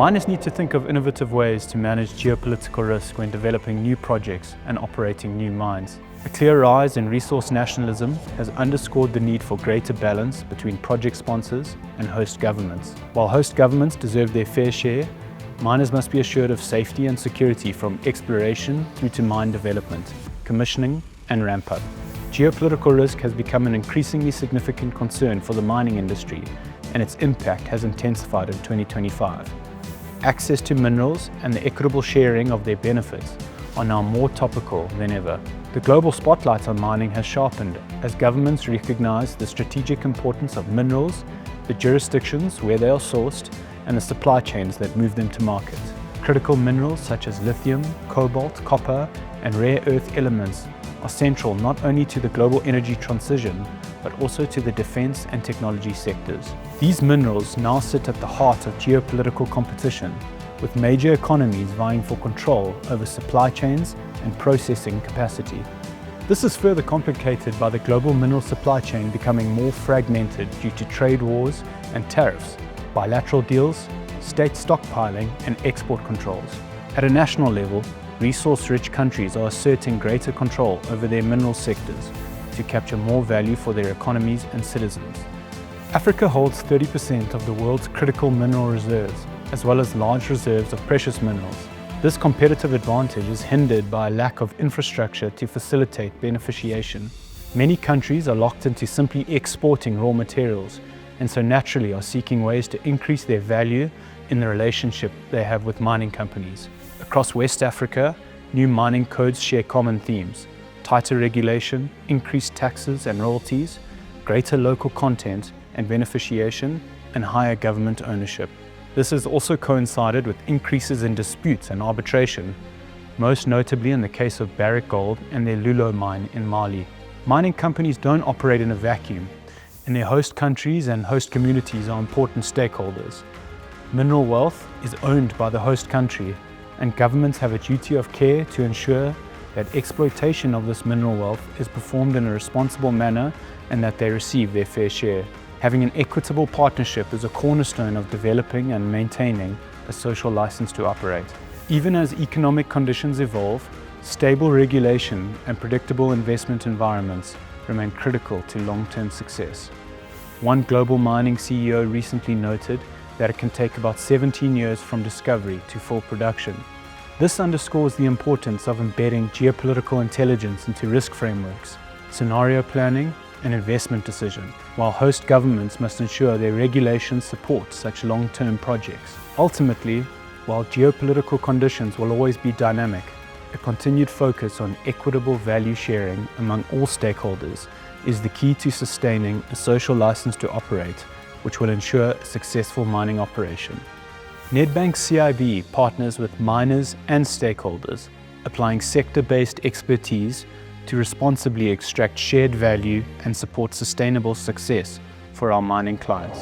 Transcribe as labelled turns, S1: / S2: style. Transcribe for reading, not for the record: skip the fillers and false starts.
S1: Miners need to think of innovative ways to manage geopolitical risk when developing new projects and operating new mines. A clear rise in resource nationalism has underscored the need for greater balance between project sponsors and host governments. While host governments deserve their fair share, miners must be assured of safety and security from exploration through to mine development, commissioning and ramp-up. Geopolitical risk has become an increasingly significant concern for the mining industry, and its impact has intensified in 2025. Access to minerals and the equitable sharing of their benefits are now more topical than ever. The global spotlight on mining has sharpened as governments recognize the strategic importance of minerals, the jurisdictions where they are sourced, and the supply chains that move them to market. Critical minerals such as lithium, cobalt, copper, and rare earth elements are central not only to the global energy transition, but also to the defense and technology sectors. These minerals now sit at the heart of geopolitical competition, with major economies vying for control over supply chains and processing capacity. This is further complicated by the global mineral supply chain becoming more fragmented due to trade wars and tariffs, bilateral deals, state stockpiling, and export controls. At a national level, resource-rich countries are asserting greater control over their mineral sectors to capture more value for their economies and citizens. Africa holds 30% of the world's critical mineral reserves, as well as large reserves of precious minerals. This competitive advantage is hindered by a lack of infrastructure to facilitate beneficiation. Many countries are locked into simply exporting raw materials, and so naturally are seeking ways to increase their value in the relationship they have with mining companies. Across West Africa, new mining codes share common themes: tighter regulation, increased taxes and royalties, greater local content and beneficiation, and higher government ownership. This has also coincided with increases in disputes and arbitration, most notably in the case of Barrick Gold and their Loulo mine in Mali. Mining companies don't operate in a vacuum, and their host countries and host communities are important stakeholders. Mineral wealth is owned by the host country, and governments have a duty of care to ensure that exploitation of this mineral wealth is performed in a responsible manner and that they receive their fair share. Having an equitable partnership is a cornerstone of developing and maintaining a social license to operate. Even as economic conditions evolve, stable regulation and predictable investment environments remain critical to long-term success. One global mining CEO recently noted that it can take about 17 years from discovery to full production. This underscores the importance of embedding geopolitical intelligence into risk frameworks, scenario planning, and investment decision, while host governments must ensure their regulations support such long-term projects. Ultimately, while geopolitical conditions will always be dynamic, a continued focus on equitable value sharing among all stakeholders is the key to sustaining a social license to operate, which will ensure a successful mining operation. Nedbank CIB partners with miners and stakeholders, applying sector-based expertise to responsibly extract shared value and support sustainable success for our mining clients.